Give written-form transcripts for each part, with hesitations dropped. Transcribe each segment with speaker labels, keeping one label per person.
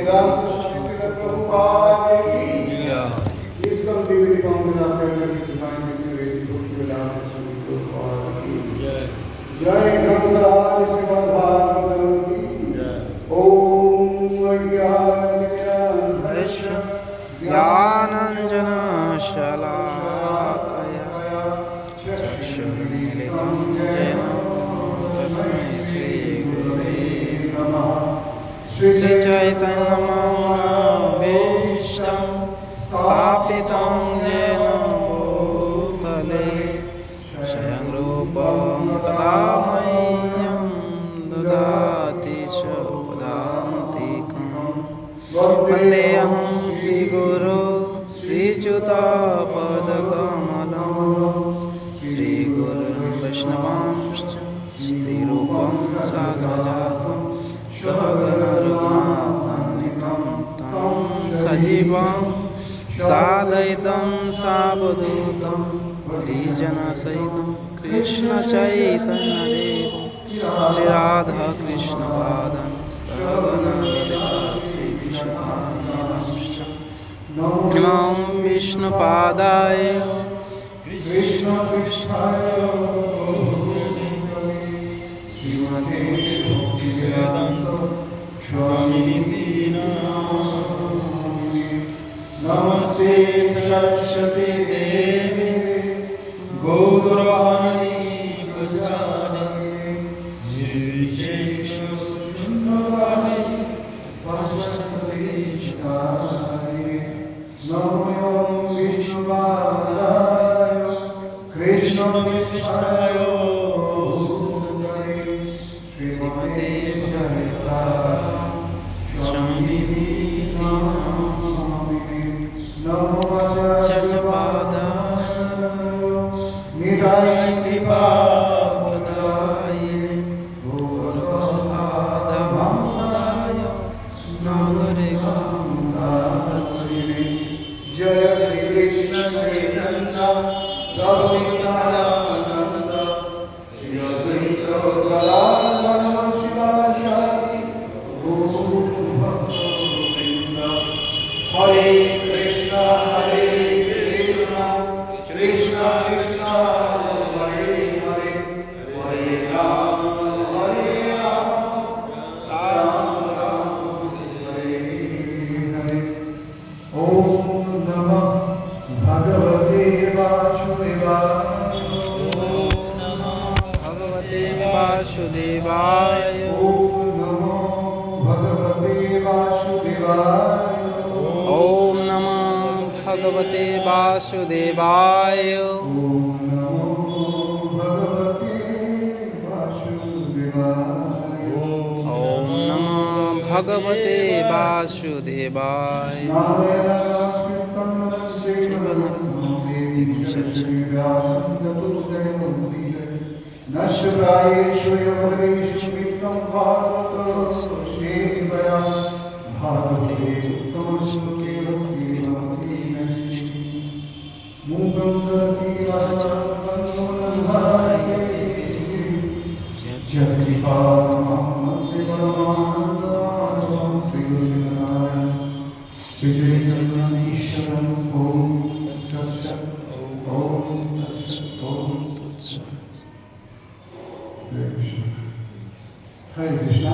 Speaker 1: वेदांत स्वामी श्रील प्रभुपाद की इसका Divya congratulation divine grace भक्ति वेदांत स्वामी प्रभुपाद की जय ग्रंथराज श्रीमद् भागवतम की ओम
Speaker 2: ज्ञानाञ्जनशलाकया चक्षुरुन्मीलितं येन तस्मै श्रीगुरवे
Speaker 1: नमः
Speaker 2: श्रीचैतन्यमनोभीष्टं स्थापितं येन भूतले स्वयं रूपं तदा मह्यं ददाति च पदान्तिकम् वन्देऽहं श्रीगुरो श्रीच्युतापदकमलं श्रीगुरुर्वैष्णवांश्च श्रीरूपं साग्रजातं सहगणरघुनाथान्वितं तं सजीवं साद्वैतं सावधूतं हरिजनसहितं कृष्णचैतन्यदेवं श्रीराधाकृष्णपादं सहगणललिता श्रीविशाखान्वितांश्च नमो विष्णुपादाय
Speaker 1: कृष्णपृष्ठाय श्रीमते भक्तिवेदान्त स्वामिनिति नमस्ते सरस्वती देवी गौरवाणी प्रचारिणे निर्विशेष शून्यवादी पश्चात्देशकारिणे नमो विष्णुपादाय कृष्णपृष्ठाय श्रीमते स्वामिनिति नमो आचार्यपादाय निधाय कृपाप्रदायिने गौरपादाय नागरिकान्दारिणे जय श्री कृष्ण चैतन्य प्रभु नित्यानंद श्री अद्वैत गदाधर शिवाचार्य गौर भक्तवृंद हरे कृष्ण कृष्ण कृष्ण हरे हरे हरे राम राम राम हरे हरे ओम नमः भगवते वासुदेवाय
Speaker 2: भगवते वासुदेवाय
Speaker 1: ओम नमो भगवते वासुदेवाय
Speaker 2: ॐ नमो भगवते वासुदेवाय
Speaker 1: ओम नमो भगवते वासुदेवाय
Speaker 2: ॐ नमो भगवते वासुदेवाय
Speaker 1: नारायण नमस्कृतं नरं चैव नरोत्तमं देवीं सरस्वतीं व्यासं ततो जयमुदीरये नश्यप्रायेषु यमधरेषु नित्यं भागवतसेवया भागवते उत्तमश्लोके भक्तिर्भवति नैष्ठिकी मूकं करोति वाचालं पङ्गुं लङ्घयते जगत्कृपातमहं वन्दे श्रीगुरुनारायण श्रीचैतन्येश्वरं ॐ तत्सत् ॐ तत्सत् ॐ तत्सत् हरे कृष्ण हरे कृष्ण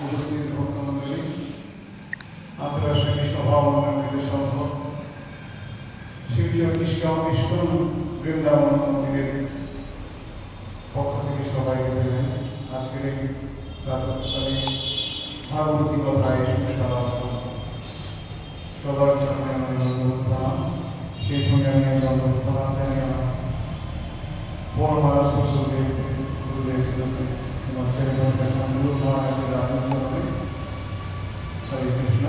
Speaker 1: उपस्थित भक्तमंडলী আপনারা শ্রীকৃষ্ণ ভাবনামৃত সংঘ শিবচর নিষ্কাম বৃন্দাবন মন্দিরের পক্ষ থেকে সবাইকে দেবেন আজকের এই প্রাতঃকালে ভাগবতী কথায় সবার জন্য আমি প্রণাম সেই সঙ্গে আমি প্রণাম জানি আমার পরমারা গুরুদেব শ্রীমৎ চৈতন্য গুরু মহারাজের আত্মচরণে হরে কৃষ্ণ।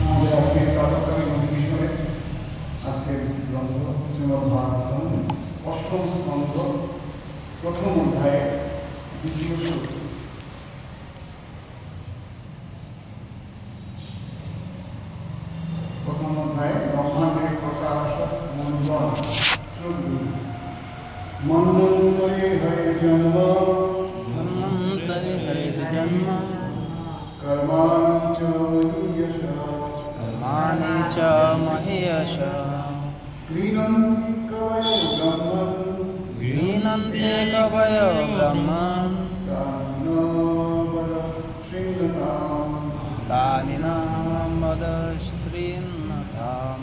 Speaker 1: আমাদের আজকে প্রাতঃকালীন অধিবেশনে আজকের গ্রন্থ শ্রীমদ্ ভাগবতম অষ্টম স্কন্ধ প্রথম অধ্যায়ে দ্বিতীয় সূত্র। প্রথম অধ্যায়ে ব্রহ্মাণ্ডের প্রসার মন্ডল মন্মন্তরে হরে জন্ম
Speaker 2: मन्वन्तरे हरिर्जन्म
Speaker 1: कर्मा
Speaker 2: কবয় ব্রহ্মণ তানি নাম বদ শ্রীন্নতাম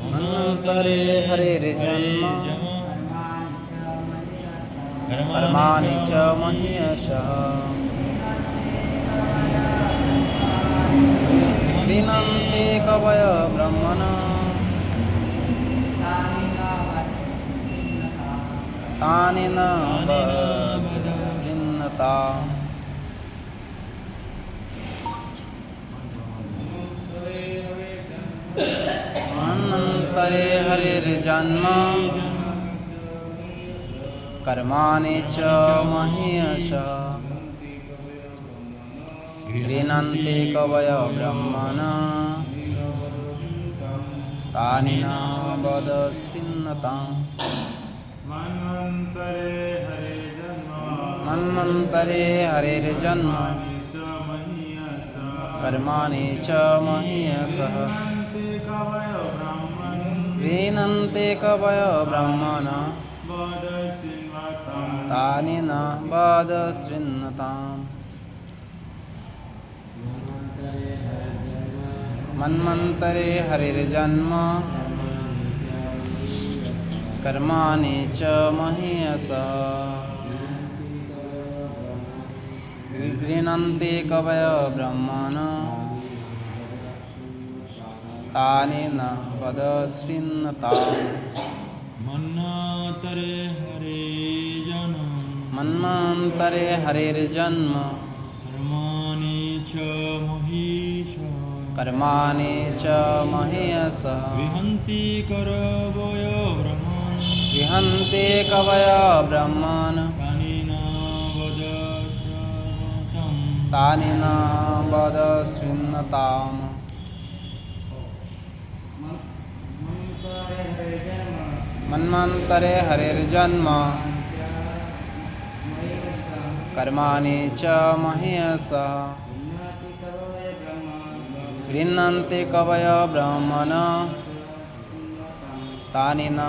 Speaker 2: মন্বন্তরে হরের জন্ম কর্মাণি চ মহ্যশঃ গৃণন্তে কবয় ব্রহ্মণ তানি ন বদন্নতাম মন্বন্তরে হরের জন্ম কর্মাণি চ মহ্যশঃ গৃণন্তে কবয় ব্রহ্মণ তানি ন বদ শ্রীন্নতাম মন্বন্তরে হরের জন্ম কর্মাণি চ মহ্যশঃ গৃণন্তে কবয় ব্রহ্মণ তানি ন বদ শ্রীন্নতাম মন্বন্তরে হরির জন্ম কর্মাণি চ মহ্যশঃ গৃণন্তে কবয় ব্রহ্মণ তানি ন বদ শ্রীন্নতাম মন্বন্তরে হরির জন্ম কর্মাণি চ মহ্যশঃ
Speaker 3: গৃহন্তি
Speaker 2: কবয় ব্রহ্মণ তানি ন বদ শ্রীন্নতাম মন্বন্তরে হরির জন্ম কর্মাণি চ মহ্যশঃ গৃণন্তে কবয় ব্রহ্মণ তানি ন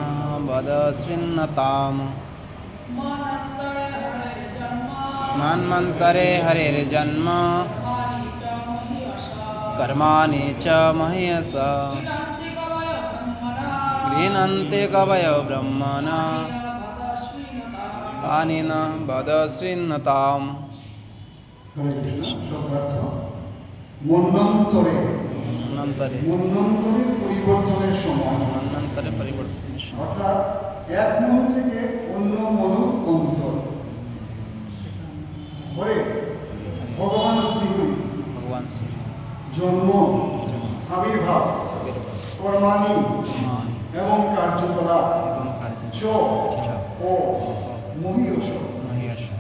Speaker 2: বদ শ্রীন্নতাম মন্বন্তরে হরির জন্ম কর্মাণি চ মহ্যশঃ গৃণন্তে কবয় ব্রহ্মণ তানি ন বদ শ্রীন্নতাম
Speaker 1: মন্বন্তরে
Speaker 2: মন্বন্তরে
Speaker 1: মন্বন্তরের পরিবর্তনের সময়
Speaker 2: মন্বন্তরে পরিবর্তন
Speaker 1: অর্থাৎ এক মনু থেকে অন্য মনু অন্তর পরে ভগবান শ্রীহরি
Speaker 2: ভগবান শ্রী
Speaker 1: জন্ম আবির্ভাব কর্মাণি এবং কার্যকলাপ চ ও মহীয়সী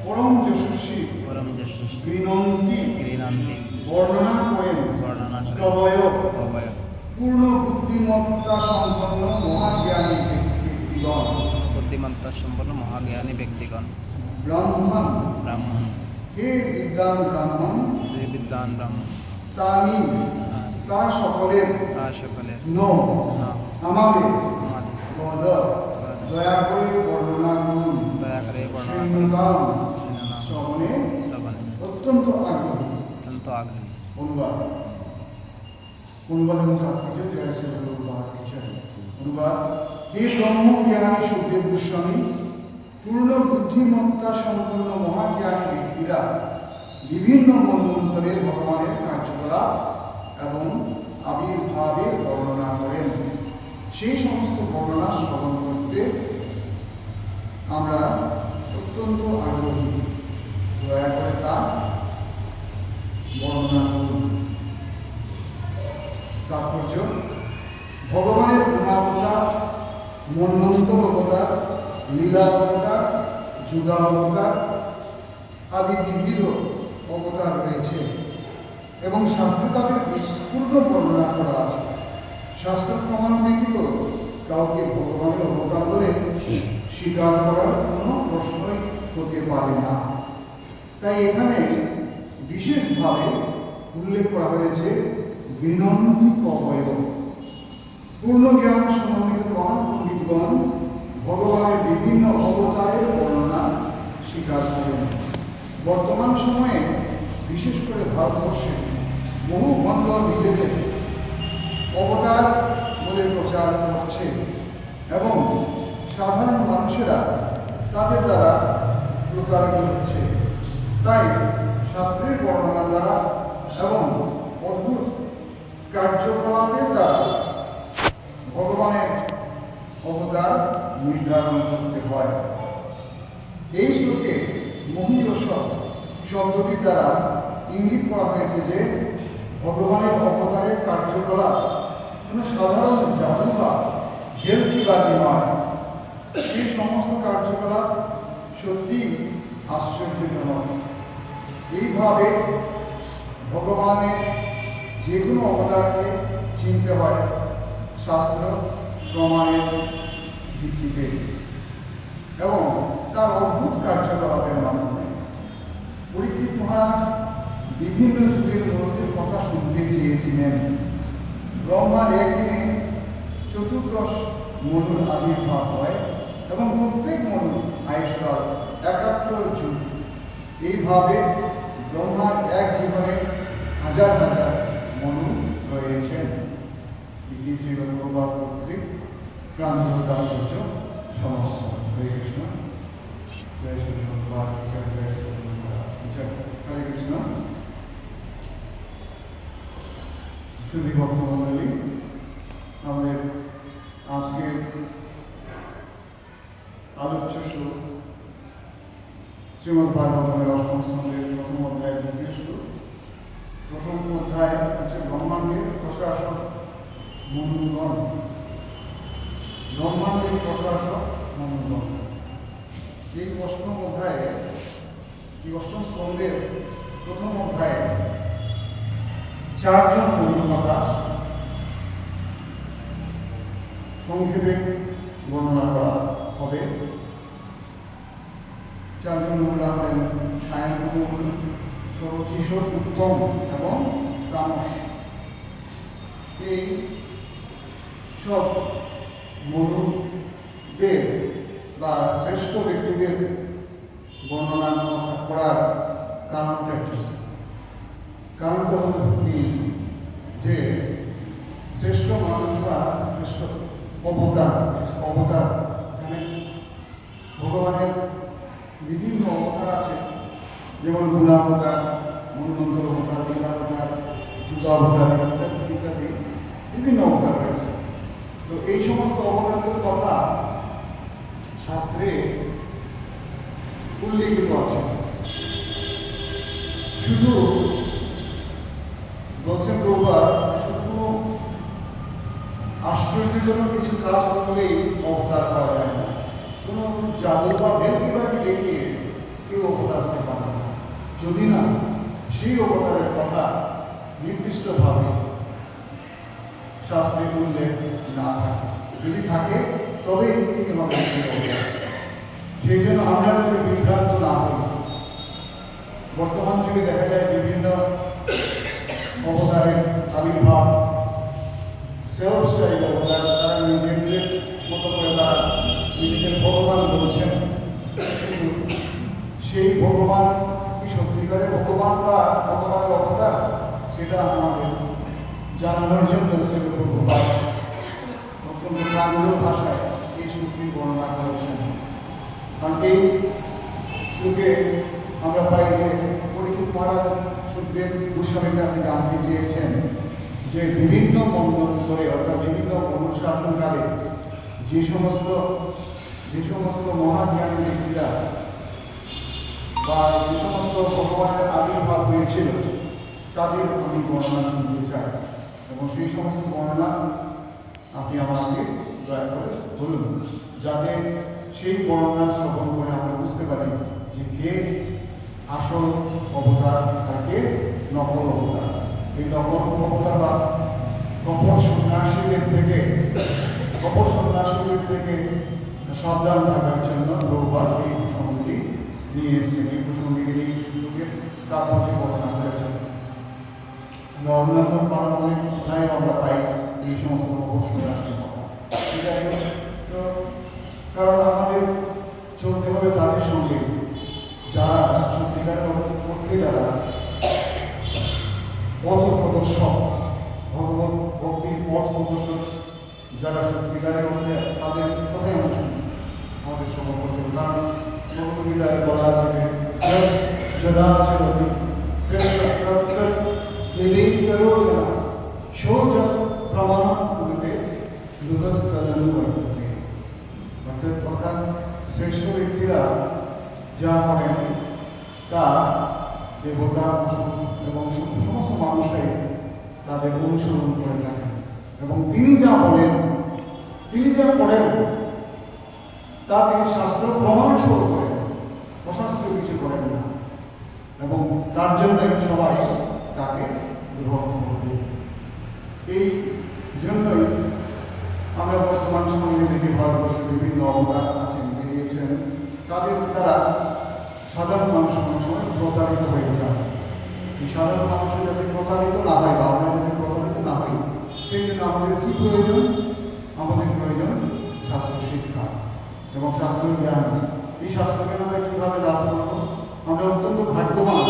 Speaker 1: পরম যশস্বী
Speaker 2: পরম যশস্বী
Speaker 1: গৃণন্তি
Speaker 2: গৃণন্তি
Speaker 1: বর্ণনা করেন
Speaker 2: বর্ণনা করেন
Speaker 1: কবয়
Speaker 2: কবয়
Speaker 1: পূর্ণ বুদ্ধিমত্তা সম্পন্ন মহাজ্ঞানী ব্যক্তিগণ
Speaker 2: বুদ্ধিমত্তা সম্পন্ন মহাজ্ঞানী ব্যক্তিগণ
Speaker 1: ব্রাহ্মণ
Speaker 2: ব্রাহ্মণ
Speaker 1: হে বিদ্যান ব্রাহ্মণ
Speaker 2: যে বিদ্বান ব্রাহ্মণ
Speaker 1: তানি তা সকলের
Speaker 2: তা সকলের
Speaker 1: ন
Speaker 2: না
Speaker 1: আমাদের
Speaker 2: আমাদের
Speaker 1: বদ দয়া করে বর্ণনা করুন
Speaker 2: দয়া করে বর্ণনা
Speaker 1: শ্রীনুতাম
Speaker 2: শ্রীনাম
Speaker 1: শ্রবণে
Speaker 2: শ্রবণে
Speaker 1: অত্যন্ত আগ্রহী
Speaker 2: অত্যন্ত আগ্রহী
Speaker 1: অনুবাদ অনুবাদ এবং তাৎপর্য জয় শ্রী অনুবাদ অনুবাদ হে ব্রহ্মজ্ঞানী সুখদেব গোস্বামী পূর্ণ বুদ্ধিমত্তা সম্পন্ন মহাজ্ঞানী ব্যক্তিরা বিভিন্ন মন্বন্তরের ভগবানের কার্যকলাপ এবং আবির্ভাবের বর্ণনা করেন সেই সমস্ত বর্ণনা শ্রবণ করতে আমরা অত্যন্ত আগ্রহী দয়া করে তা বর্ণনা করুন তাৎপর্য ভগবানের গুণাবতার মন্বন্তর অবতার লীলা অবতার যুগা অবতার আদি বিবিধ অবতার রয়েছে এবং শাস্ত্রে তাদের পূর্ণ বর্ণনা করা আছে শাস্ত্র প্রমাণ ব্যতীত কাউকে ভগবানের অবতার বলে স্বীকার করার কোনো প্রশ্নই হতে পারে না তাই এখানে বিশেষভাবে উল্লেখ করা হয়েছে গৃণন্তি কবয় পূর্ণ জ্ঞান সমন্বিত মহান পণ্ডিতগণ ভগবানের বিভিন্ন অবতারের বর্ণনা স্বীকার করেন। বর্তমান সময়ে বিশেষ করে ভারতবর্ষে বহু ভণ্ড নিজেদের অবতার বলে প্রচার করছে এবং সাধারণ মানুষেরা তাদের দ্বারা প্রতারিত হচ্ছে। তাই শাস্ত্রের বর্ণনা দ্বারা এবং অদ্ভুত কার্যকলাপের দ্বারা ভগবানের অবতার নির্ধারণ করতে হয়। এই শ্লোকে মহীয়স শব্দটির দ্বারা ইঙ্গিত করা হয়েছে যে ভগবানের অবতারের কার্যকলাপ কোনো সাধারণ জাদু বা হেলকিবাজি নয়। এই সমস্ত কার্যকলাপ সত্যি আশ্চর্যজনক। এইভাবে ভগবানের যে কোনো অবতারকে চিনতে হয় শাস্ত্র প্রমাণের ভিত্তিতে এবং তার অদ্ভুত কার্যকলাপের মাধ্যমে। পরীক্ষিত মহারাজ বিভিন্ন যুগের মনুদের কথা শুনতে চেয়েছিলেন। ব্রহ্মার একদিনে 14 মনুর আবির্ভাব হয় এবং প্রত্যেক মনুর আয়ুষ্কাল 71 যুগ। এইভাবে ব্রহ্মার এক জীবনে হাজার হাজার মনু রয়েছেন। ইতি শ্রী ভগবৎ কর্তৃক প্রাণদাস সমস্ত। হরে কৃষ্ণ। জয় শ্রী ভগবান। হরে কৃষ্ণ। শুধু ভক্তমণ্ডলী, আমাদের আজকের আলোচ্য শ্লোক শ্রীমদ্ ভাগবতের 8ম স্কন্ধের 1ম অধ্যায়ের 2য় শ্লোক। 1ম অধ্যায় হচ্ছে ব্রহ্মাণ্ডের প্রশাসক মনুগণ। ব্রহ্মাণ্ডের প্রশাসক মনুগণ। এই 8ম অধ্যায়ে, এই 8ম স্কন্ধের 1ম অধ্যায়ে 4 জন মনুর কথা সংক্ষেপে বর্ণনা করা হবে। 4 জন মনুরা হলেন সায়ন্তন মনু, সরচিষ, উত্তম এবং তামস। এই সব মনুদের বা শ্রেষ্ঠ ব্যক্তিদের বর্ণনা করার কারণটা কি? কারণটা হল যে শ্রেষ্ঠ মানুষ বা শ্রেষ্ঠ অবতার এখানে ভগবানের বিভিন্ন অবতার আছে, যেমন গুণাবতার, মন্বন্তর অবতার, লীলাবতার, যুগাবতার ইত্যাদি বিভিন্ন অবতার রয়েছে। তো এই সমস্ত অবতারদের কথা শাস্ত্রে উল্লেখিত আছে। শুধু বলছেন প্রভুপাদ, শুধু আশ্চর্যজনক কিছু কাজ করলেই অবতার পাওয়া যায় না। কোনো জাদু বা ভেলকিবাজি দেখিয়ে কেউ অবতার হতে পারে না, যদি না সেই অবতারের কথা নির্দিষ্টভাবে শাস্ত্রে উল্লেখ না থাকে। যদি থাকে তবেই তিনি হবেন অবতার। সেই জন্য আমরা যাতে বিভ্রান্ত না হই। বর্তমান যুগে দেখা যায় বিভিন্ন অবতারের আবির্ভাব, সেলফ স্টাইল অবতার, তারা নিজেদের মতো করে তারা নিজেদের ভগবান বলছেন। কিন্তু সেই ভগবান কি সত্যিকারের ভগবান বা ভগবানের অবতার, সেটা আমাদের জানানোর জন্য শ্রী প্রভুপাদ অত্যন্ত প্রাঞ্জল ভাষায় এই শ্লোকটি বর্ণনা করেছেন। কারণ এই শ্লোকে আমরা পাই যে পরীক্ষিত মহারাজ সুখদেব গোস্বামীর কাছে জানতে চেয়েছেন যে বিভিন্ন মন্বন্তরে অর্থাৎ বিভিন্ন মনু শাসনকালে যে সমস্ত মহাজ্ঞানী ব্যক্তিরা বা যে সমস্ত ভগবানের আবির্ভাব হয়েছিল তাদের আমি বর্ণনা শুনতে চাই, এবং সেই সমস্ত বর্ণনা আপনি আমাকে দয়া করে বলুন, যাতে সেই বর্ণনা শ্রবণ করে আমরা বুঝতে পারি যে কে আসল অবতার আর কে নকল অবতার। এই নকল অবতার বা কপট সন্ন্যাসীদের থেকে সাবধান থাকার জন্য প্রভুপাদ এই প্রসঙ্গটি নিয়ে এসেছেন। এই প্রসঙ্গটি এই লোকের তাৎপর্য বর্ণনা করেছেন। আমরা অন্যান্য পারমাণবিক কোথায় আমরা পাই এই সমস্ত কপট সন্ন্যাসী। যাই হোক, তো কারণ আমাদের চলতে হবে তাদের সঙ্গে যারা সত্যিকারের অর্থে যারা পথ প্রদর্শক, ভগবত ভক্তির পথ প্রদর্শক যারা সত্যিকারের অর্থে, তাদের কথাই আমরা শুনি আমাদের সঙ্গে করতে হবে। কারণ ভগবদ্গীতায় বলা আছে যে যদাচরতি শ্রেষ্ঠ দেবেতরো জনা শৌচ প্রমাণ কুরুতে যুগস্তদনু বর্ততে। অর্থাৎ শ্রেষ্ঠ ব্যক্তিরা যা করেন তা দেবতা এবং সমস্ত মানুষরাই তাদের অনুসরণ করে থাকেন, এবং তিনি যা বলেন, তিনি যা করেন তা তিনি শাস্ত্র প্রমাণ শুরু করেন, অশাস্ত্রীয় কিছু করেন না, এবং তার জন্য সবাই তাকে গ্রহণ করবে। এই জন্যই আমরা বর্তমান সময়ে দেখি ভারতবর্ষে বিভিন্ন অবদান আছেন, বেরিয়েছেন, তাদের দ্বারা সাধারণ মানুষ অনেক সময় প্রতারিত হয়ে যায়। এই সাধারণ মানুষের যাতে প্রতারিত না হয় বা আমরা যাতে প্রতারিত না হই, সেই জন্য আমাদের কী প্রয়োজন? আমাদের প্রয়োজন শাস্ত্র শিক্ষা এবং শাস্ত্র জ্ঞান। এই শাস্ত্র জ্ঞান আমরা কীভাবে লাভ করবো? আমরা অত্যন্ত ভাগ্যবান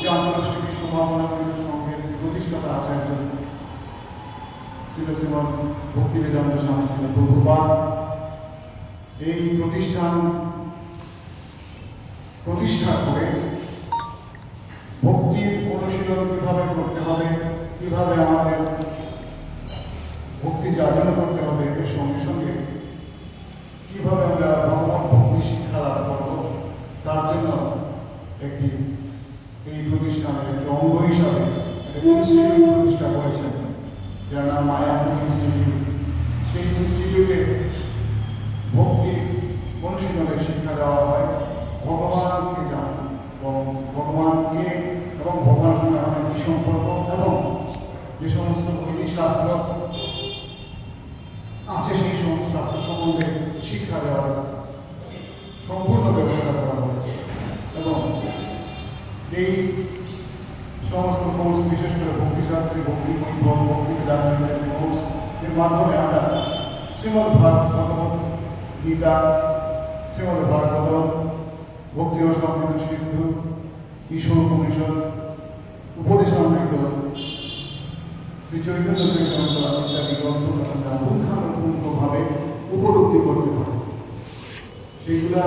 Speaker 1: যে আমরা শ্রীকৃষ্ণ ভাবনামৃত সংঘের প্রতিষ্ঠাতা আচার্য শ্রীমন ভক্তিবেদান্ত স্বামী শ্রী প্রভুপাদ এই প্রতিষ্ঠান প্রতিষ্ঠা করে ভক্তির অনুশীলন কীভাবে করতে হবে, কীভাবে আমাদের ভক্তি যাজন করতে হবে, এর সঙ্গে সঙ্গে কীভাবে আমরা ভগবান ভক্তি শিক্ষা লাভ করব, তার জন্য একটি এই প্রতিষ্ঠানের একটি অঙ্গ হিসাবে একটা ইনস্টিটিউট প্রতিষ্ঠা করেছেন, যার নাম মায়াপুর ইনস্টিটিউট। সেই ইনস্টিটিউটে ভক্তি অনুশীলনের শিক্ষা দেওয়া হয়, ভগবানকে জানা এবং ভগবানকে এবং ভগবানের সঙ্গে আমাদের কী সম্পর্ক, এবং যে সমস্ত বৈদিক শাস্ত্র আছে সেই সমস্ত শাস্ত্র সম্বন্ধে শিক্ষা দেওয়ার সম্পূর্ণ ব্যবস্থা করা হয়েছে। এবং এই সমস্ত কোর্স, বিশেষ করে ভক্তিশাস্ত্রী, ভক্তি বৈভব, ভক্তি বেদান্ত কোর্স এর মাধ্যমে আমরা শ্রীমদ্ ভগবত গীতা, শ্রীমদ্ ভাগবত, ভক্তি ও সমৃদ্ধ সিন্ধু, ঈশ্বর উপনিষদ, উপদেশামৃত, শ্রী চৈতন্য চৈতন্য ইত্যাদি গ্রন্থ আমরা পুঙ্খানুপুঙ্খভাবে উপলব্ধি করতে পারি। সেইগুলা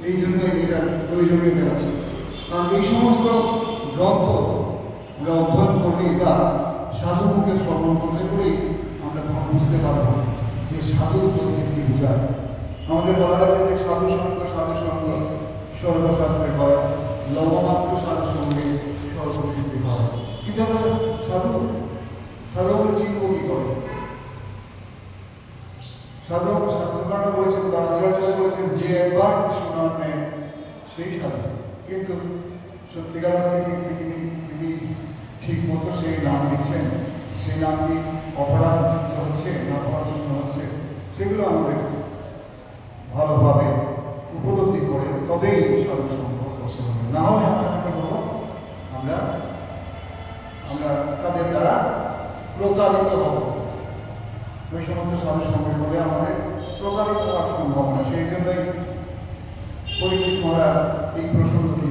Speaker 1: এই জন্যই এটা প্রয়োজনীয়তা আছে, কারণ এই সমস্ত গ্রন্থ আমরা অধ্যয়ন করলেই বা সাধু মুখে শ্রবণ করলে করেই আমরা তখন বুঝতে পারব যে সাধুর বলতে কী বোঝায়। আমাদের বলা হয় যে সাধু সঙ্গ সর্বশাস্ত্রে হয়, লবমাত্র সাধু সঙ্গে সর্বসিদ্ধি হয়। কিন্তু আমরা সাধু আমরা চিনব কী করে? সাধু শাস্ত্রকাররা বলেছেন বা আচার্যরা বলেছেন যে একবার শোনার নেয় সেই সাধু, কিন্তু সত্যিকার অর্থে তিনি ঠিক মতো সেই নাম দিচ্ছেন, সেই নামটি অপরাধযুক্ত হচ্ছে না অপরাধযুক্ত হচ্ছে, সেগুলো আমাদের ভালোভাবে উপলব্ধি করে তবেই সাধু সম্পর্ক করতে হবে। না হলে আমরা কী করবো? আমরা তাদের দ্বারা প্রতারিত হব। ওই সমস্ত সাধু সঙ্গ করে আমাদের প্রতারিত হওয়ার সম্ভাবনা। সেই জন্যই পরীক্ষিত মহারাজ এই প্রসঙ্গটি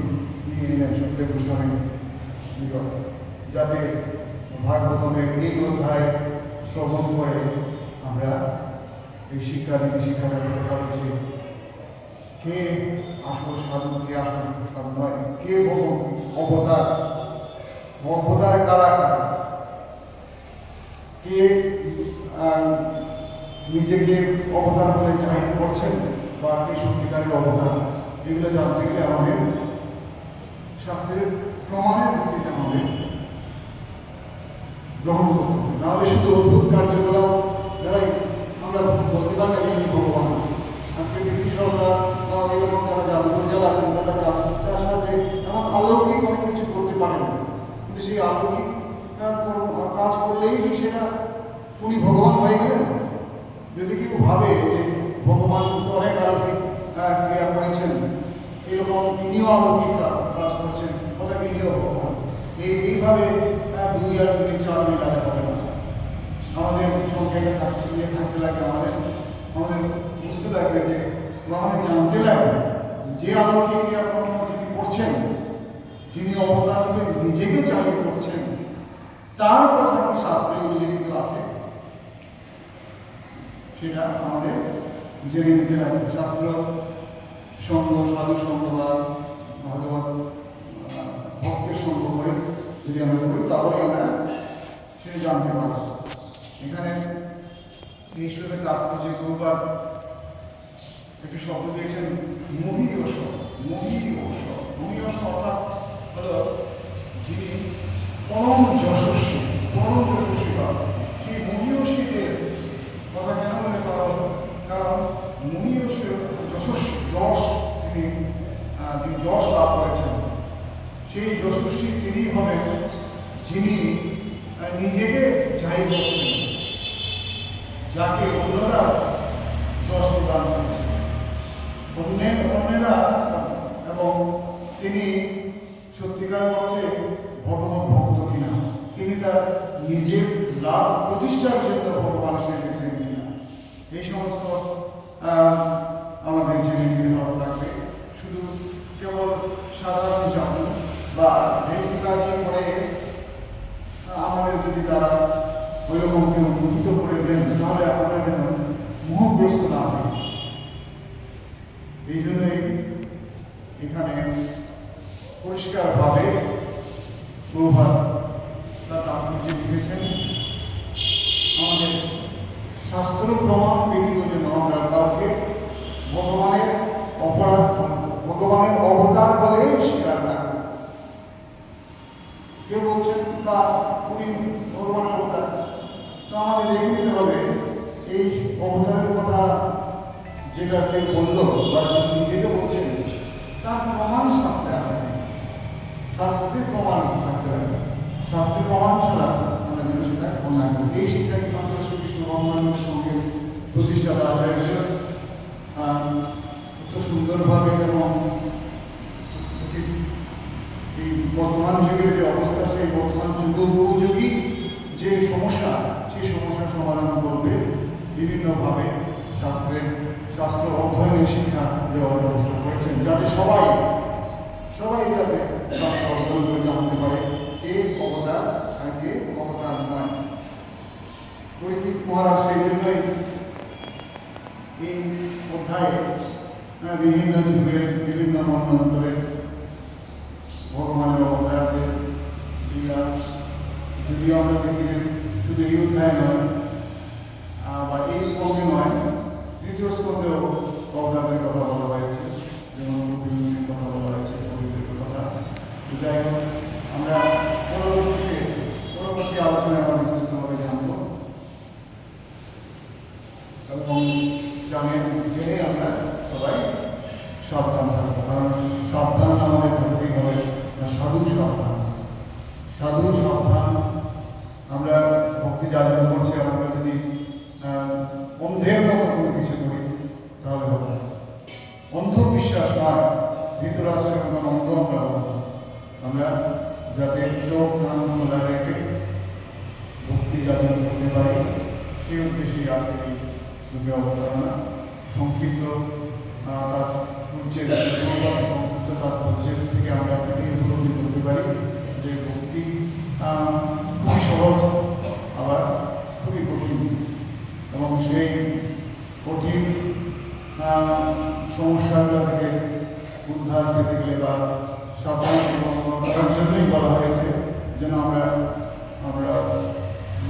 Speaker 1: নিয়ে নিলেন সুখদেব গোস্বামী নিকট, যাতে ভাগবতমের এই অধ্যায় শ্রবণ করে আমরা এই শিক্ষানীতি শিক্ষাটা পেতে পারছি। কে আসল সাধু, কে আসল সাধু নয়, কে অবতার, অবতার কারা কারা, কে নিজেকে অবতার বলে জাহির করছেন বা কে সত্যিকারের অবতার, এগুলো জানতে গেলে আমাদের শাস্ত্রের প্রমাণের ভিত্তিতে আমাদের গ্রহণ করতে হবে। নাহলে শুধু অদ্ভুত কার্যকলাপ যারাই আমরা বলতে পারি না তিনি ভগবান। আজকে কৃষি সরকার বা এরকম যারা জাদুঘর যারা আছেন তারা জাদুঘরটার সাহায্যে এমন অলৌকিক অনেক কিছু করতে পারেন, কিন্তু সেই অলৌকিক কাজ করলেই কি সেটা উনি ভগবান হয়ে গেলেন? যদি কেউ ভাবে যে ভগবান অনেক অলৌকিক ক্রিয়া করেছেন, এরকম তিনিও অলৌকিক কাজ করছেন, ওটা তিনিও ভগবান, এইভাবে 2 আর 2 4 মেলাতে হবে না। আমাদের সংখ্যাটা থাকতে লাগে, আমাদের লাগে যে আমাদের জানতে লাগে যে আলোকে ক্রিয়াকর্ম যিনি করছেন, যিনি অবতার রূপে নিজেকে জাহির করছেন, তার কথা কি শাস্ত্রে উল্লেখিত আছে সেটা আমাদের জেনে নিতে লাগবে। শাস্ত্র সঙ্গ, সাধু সঙ্গ বা ভগবত ভক্তের সঙ্গ করে যদি আমরা করি তাহলে আমরা সেটা জানতে পারব। এখানে এই শ্লোকে তাৎপর্য বহুবার একটি শব্দ দিয়েছেন মহীয়স। মহীয়স অর্থাৎ হলো যিনি পরম যশস্বী বা সেই মহীয়সীদের কথা কেন মনে করা হলো? কারণ মহীয়সের যশস্বী তিনি যশ লাভ করেছেন, সেই যশস্বী তিনি হবেন যিনি নিজেকে জাহির করছেন, যাকে অন্যরা যশ প্রদান করছেন, অন্যেরা, এবং তিনি সত্যিকার অর্থে ভগবান ভক্ত কিনা, তিনি তার নিজের লাভ প্রতিষ্ঠার জন্য ভগবান সেজেছেন কিনা, এই সমস্ত আমাদের জেনে নিতে লাগবে। শুধু কেবল সাধারণ জাতি বা দেবকাজি করে আমাদের যদি তারা ওইরকম কেউ মুক্ত করে দেন তাহলে আমরা যেন মোহগ্রস্ত না হই। এই জন্যই এখানে পরিষ্কারভাবে প্রভাব তার তাৎপর্য লিখেছেন। আমাদের শাস্ত্র প্রমাণ ব্যতীত যেন আমরা কাউকে ভগবানের অবতার বলে স্বীকার না করি। কেউ বলছেন বা উনি ভগবানের অবতার, তো আমাদের দেখে নিতে হবে এই অবতারের কথা যেটা কেউ বললো বা নিজেকে বলছেন তার প্রমাণ শাস্ত্রে আছে। শাস্ত্রের প্রমাণ থাকতে হবে, শাস্ত্রের প্রমাণ ছাড়া আমরা যেন সেটা অন্যায় করি। এই শিক্ষা মাত্র শ্রীকৃষ্ণ ভগবানের সঙ্গে প্রতিষ্ঠাতা আচার্য অত সুন্দরভাবে এবং এই বর্তমান যুগের যে অবস্থা, সেই বর্তমান উপযোগী যে সমস্যা, সেই সমস্যার সমাধান করবে বিভিন্নভাবে শাস্ত্র অধ্যয়নের শিক্ষা দেওয়ার ব্যবস্থা করেছেন, যাতে সবাই যাতে শাস্ত্র অধ্যয়ন করে জানতে পারে কে অবতার আর কে অবতার নয়। পরীক্ষিত মহারাজ সেই জন্যই এই অধ্যায়ে বিভিন্ন যুগের বিভিন্ন মন্বন্তরের ভগবানের অবতারদের লীলা, যদিও আমরা দেখি শুধু এই অধ্যায় নয় বা এই স্কন্ধে নয়, তৃতীয় স্কন্ধেও অবতারদের কথা বলা হয়েছে, যেমন গোপীর কথা বলা হয়েছে, গোপীদের কথা। যাই হোক, আমরা পরবর্তী আলোচনায় আমরা বিস্তৃতভাবে জানব এবং জেনে আমরা সবাই সাবধান থাকবো। কারণ সাবধান আমাদের থাকতেই হবে, সাধু সাবধান। আমরা ভক্তি যাজন করছি, আমরা যদি অন্ধের মতো কোনো কিছু করি তাহলে হবে না। অন্ধবিশ্বাস নয়, ধৃতরাষ্ট্রের কোনো অন্ধ আমরা যাতে চোখ কান খোলা রেখে ভক্তি যাজন করতে পারি, সেই উদ্দেশ্যেই আছে এই যুগে অবতারণা। সংক্ষিপ্ত সংক্ষিপ্ত তাৎপর্যের থেকে আমরা উপলব্ধি করতে পারি যে ভক্তি খুবই সহজ আবার খুবই কঠিন, এবং সেই কঠিন সমস্যাগুলো থেকে উদ্ধার পেতে গেলে বা সাবধান করার জন্যই বলা হয়েছে যেন আমরা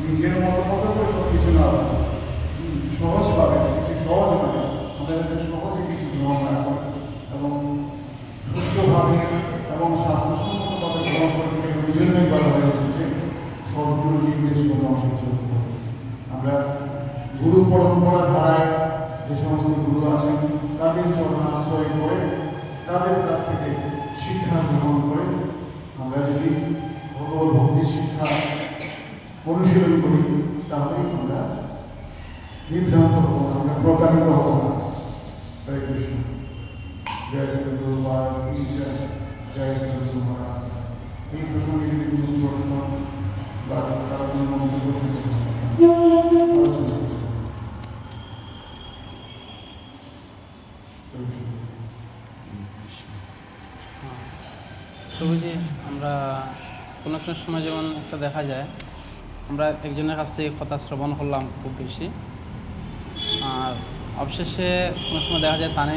Speaker 1: নিজের মতো করে সব কিছু না সহজভাবে, কিছু সহজ নয়, আমাদের সহজে কিছু গ্রহণ না করে এবং সুষ্ঠুভাবে এবং স্বাস্থ্যসম্মতভাবে গ্রহণ করতে গেলে ওই জন্যই বলা হয়েছে যে সদ্গুরু নির্দেশ মতো আমাদের চলতে হবে। আমরা গুরু পরম্পরা ধারায় যে সমস্ত গুরু আছেন তাদের চরণাশ্রয় করে তাদের কাছ থেকে শিক্ষা গ্রহণ করে আমরা যদি ভগবত ভক্তির শিক্ষা অনুশীলন করি তাহলে আমরা বিভ্রান্ত হব না, আমরা প্রতারিত হব না। হরে কৃষ্ণ। জয় শ্রী গুরুপাদ কি জয়, জয় শ্রী গুরু মহারাজ। এই প্রসঙ্গে যদি কোনো প্রশ্ন বা তার কোনো মন্তব্য আলোচনা
Speaker 3: তো ওই যে আমরা কোনো একটা সময় যেমন একটা দেখা যায় আমরা একজনের কাছ থেকে কথা শ্রবণ করলাম খুব বেশি, আর অবশেষে কোনো সময় দেখা যায় তানে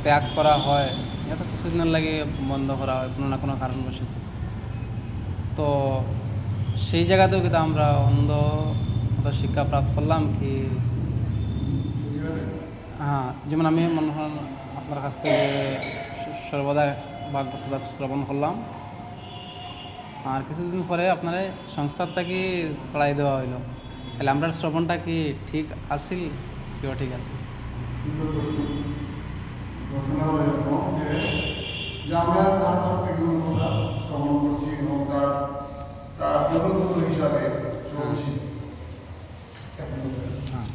Speaker 3: ত্যাগ করা হয়, এত কিছুদিনের লাগে বন্ধ করা হয় কোনো না কোনো কারণবশত। তো সেই জায়গাতেও কিন্তু আমরা অন্ধ শিক্ষা প্রাপ্ত করলাম কি? হ্যাঁ, যেমন আমি মনে হয় আপনার কাছ থেকে সর্বদা ভাগবত কথা শ্রবণ করলাম, আর কিছুদিন পরে আপনার সংস্থার থেকে তাড়াই দেওয়া হইলো, তাহলে আমরা শ্রবণটা কি ঠিক আছিল কেউ ঠিক আছে?
Speaker 1: ঘটনা হলো এরকম যে আমরা কারো কাছ থেকে কোনো কথা শ্রবণ করছি এবং তার অনুগত হিসাবে চলছি।
Speaker 3: হ্যাঁ